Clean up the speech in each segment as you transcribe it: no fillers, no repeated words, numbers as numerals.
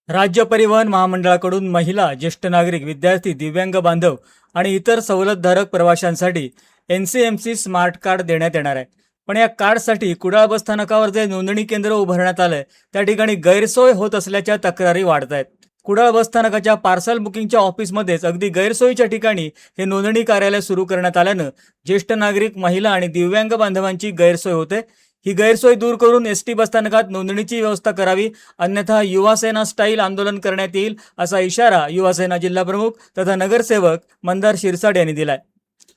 राज्य परिवहन महामंडळाकडून महिला, ज्येष्ठ नागरिक, विद्यार्थी, दिव्यांग बांधव आणि इतर सवलतधारक प्रवाशांसाठी NCMC स्मार्ट कार्ड देण्यात येणार आहे. पण या कार्डसाठी कुडाळ बस स्थानकावर जे नोंदणी केंद्र उभारण्यात आलंय त्या ठिकाणी गैरसोय होत असल्याच्या तक्रारी वाढत आहेत. कुडाळ बस स्थानकाच्या पार्सल बुकिंगच्या ऑफिसमध्येच अगदी गैरसोयीच्या ठिकाणी हे नोंदणी कार्यालय सुरू करण्यात आल्यानं ज्येष्ठ नागरिक, महिला आणि दिव्यांग बांधवांची गैरसोय होते. ही गैरसोय दूर करून ST बसस्थानकात नोंदणीची व्यवस्था करावी, अन्यथा युवासेना स्टाईल आंदोलन करण्यात येईल असा इशारा युवासेना जिल्हाप्रमुख तथा नगरसेवक मंदार शिरसाट यांनी दिलाय.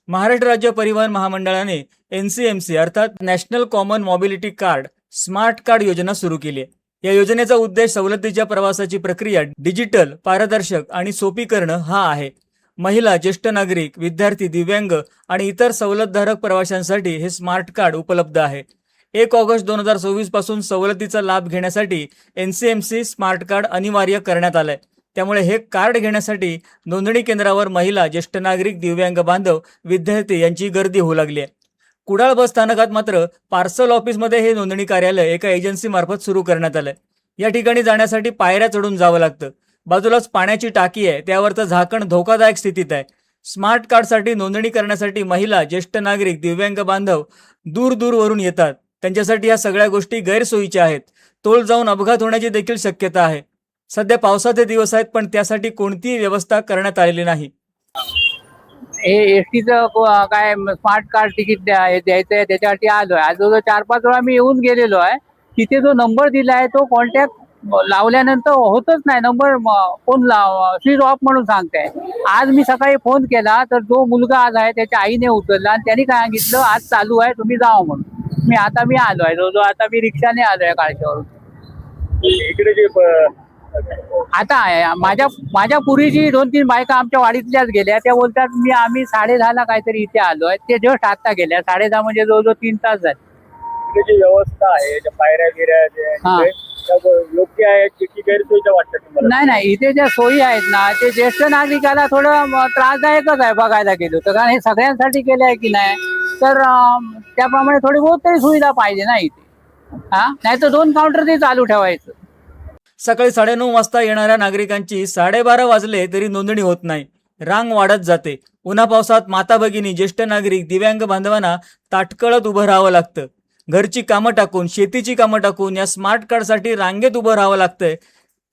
महाराष्ट्र राज्य परिवहन महामंडळाने NCMC अर्थात national common mobility card smart card योजना सुरू केली आहे. या योजनेचा उद्देश सवलतीच्या प्रवासाची प्रक्रिया डिजिटल, पारदर्शक आणि सोपी करणं हा आहे. महिला, ज्येष्ठ नागरिक, विद्यार्थी, दिव्यांग आणि इतर सवलतधारक प्रवाशांसाठी हे स्मार्ट कार्ड उपलब्ध आहे. 1 ऑगस्ट 2024 पासून सवलतीचा लाभ घेण्यासाठी NCMC स्मार्ट कार्ड अनिवार्य करण्यात आलंय. त्यामुळे हे कार्ड घेण्यासाठी नोंदणी केंद्रावर महिला, ज्येष्ठ नागरिक, दिव्यांग बांधव, विद्यार्थी यांची गर्दी होऊ लागली आहे. कुडाळ बस स्थानकात मात्र पार्सल ऑफिसमध्ये हे नोंदणी कार्यालय एका एजन्सी मार्फत सुरू करण्यात आलंय. या ठिकाणी जाण्यासाठी पायऱ्या चढून जावं लागतं. बाजूलाच पाण्याची टाकी आहे, त्यावरचं झाकण धोकादायक स्थितीत आहे. स्मार्ट कार्डसाठी नोंदणी करण्यासाठी महिला, ज्येष्ठ नागरिक, दिव्यांग बांधव दूर दूरवरून येतात. त्यांच्यासाठी या सगळ्या गोष्टी गैरसोयीच्या आहेत. तोल जाऊन अपघात होण्याची देखील शक्यता आहे. सध्या पावसाचे दिवस आहेत, पण त्यासाठी कोणतीही व्यवस्था करण्यात आलेली नाही. हे एसटीचं काय स्मार्ट कार्ड तिकीट द्यायचं आहे, त्याच्यासाठी आलोय. आज 4-5 वेळा मी येऊन गेलेलो आहे. तिथे जो नंबर दिला आहे तो कॉन्टॅक्ट लावल्यानंतर होतच नाही. नंबर फोन स्विच ऑफ म्हणून सांगताय. आज मी सकाळी फोन केला तर जो मुलगा आज आहे त्याच्या आईने उचलला आणि त्यांनी काय सांगितलं, आज चालू आहे, तुम्ही जावा म्हणून. मी आलो आहे. जो आता मी रिक्षाने आलोय काळच्यावरून. इकडे जे आता माझ्या पुरीची 2-3 बायका आमच्या वाडीतल्याच गेल्या. त्या बोलतात आम्ही 10:30ला काहीतरी इथे आलोय. ते जस्ट आता गेल्या. 10:30 म्हणजे जवळजवळ 3 तास झाले. इकडे जी व्यवस्था आहे, ज्या पायऱ्या गिऱ्या योग्य आहे की गैरसोयीच्या वाटतात तुम्हाला? नाही, इथे ज्या सोयी आहेत ना, ते ज्येष्ठ नागरिकाला थोडं त्रासदायकच आहे बघायला गेलो तर. कारण हे सगळ्यांसाठी केलं आहे की नाही, तर त्याप्रमाणे थोडी बहुत तरी सुविधा पाहिजे ना इथे. नाही तर 2 काउंटर ते चालू ठेवायचं. सकाळी 9:30 वाजता येणाऱ्या नागरिकांची 12:30 वाजले तरी नोंदणी होत नाही. रांग वाढत जाते. उन्हा पावसात माता भगिनी, ज्येष्ठ नागरिक, दिव्यांग बांधवांना ताटकळत उभं राहावं लागतं. घरची कामं टाकून, शेतीची कामं टाकून या स्मार्ट कार्डसाठी रांगेत उभं राहावं लागतंय.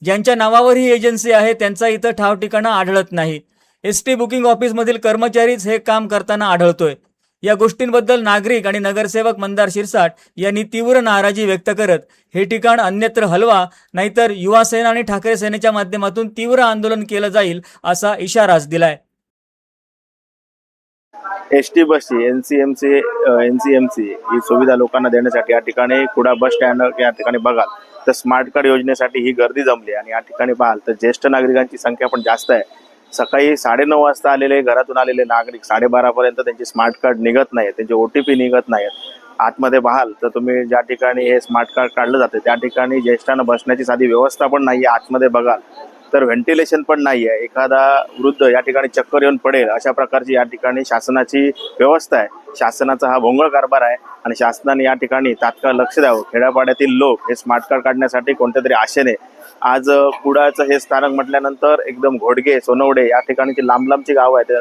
ज्यांच्या नावावर ही एजन्सी आहे त्यांचा इथं ठाव ठिकाणा आढळत नाही. ST बुकिंग ऑफिसमधील कर्मचारीच हे काम करताना आढळतोय. या गोष्टींबद्दल नागरिक आणि नगरसेवक मंदार शिरसाट यांनी तीव्र नाराजी व्यक्त करत हे ठिकाण अन्यत्र हलवा, नाहीतर युवा सेना आणि ठाकरे सेनेच्या माध्यमातून तीव्र आंदोलन केलं जाईल असा इशाराच दिलाय. ST बसची NCMC ही सुविधा लोकांना देण्यासाठी या ठिकाणी कुडाळ बस स्टँड या ठिकाणी बघाल तर स्मार्ट कार्ड योजनेसाठी ही गर्दी जमली. आणि या ठिकाणी पाहाल तर ज्येष्ठ नागरिकांची संख्या पण जास्त आहे. सकाळी 9:30 वाजता आलेले, घरातून आलेले नागरिक 12:30 पर्यंत त्यांचे स्मार्ट कार्ड निघत नाहीत, त्यांचे OTP निघत नाहीत. आतमध्ये पाहाल तर तुम्ही ज्या ठिकाणी हे स्मार्ट कार्ड काढलं जाते त्या ठिकाणी ज्येष्ठांना बसण्याची साधी व्यवस्था पण नाही आहे. आतमध्ये बघाल तर व्हेंटिलेशन पण नाही आहे. एखादा वृद्ध या ठिकाणी चक्कर येऊन पडेल अशा प्रकारची या ठिकाणी शासनाची व्यवस्था आहे. शासनाचा हा भोंगळ कारभार आहे आणि शासनाने या ठिकाणी तात्काळ लक्ष द्यावं. खेड्यापाड्यातील लोक हे स्मार्ट कार्ड काढण्यासाठी कोणत्या तरी आशेने आज कुडाळचं हे स्थानक म्हटल्यानंतर एकदम घोडगे, सोनवडे या ठिकाणची लांबची गाव आहेत,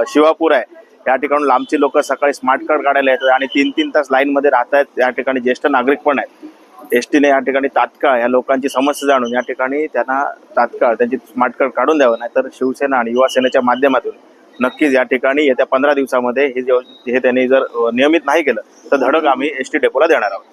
शिवापूर आहे, या ठिकाणून लांबची लोक सकाळी स्मार्ट कार्ड काढायला येतात आणि 3-3 तास लाईनमध्ये राहत आहेत. या ठिकाणी ज्येष्ठ नागरिक पण आहेत. STने या ठिकाणी तात्काळ या लोकांची समस्या जाणून या ठिकाणी त्यांना तात्काळ त्यांची स्मार्ट कार्ड काढून द्यावं. नाहीतर शिवसेना आणि युवा सेनेच्या माध्यमातून नक्कीच या ठिकाणी येत्या 15 दिवसामध्ये हे त्यांनी जर नियमित नाही केलं तर धडक आम्ही ST डेपोला देणार आहोत.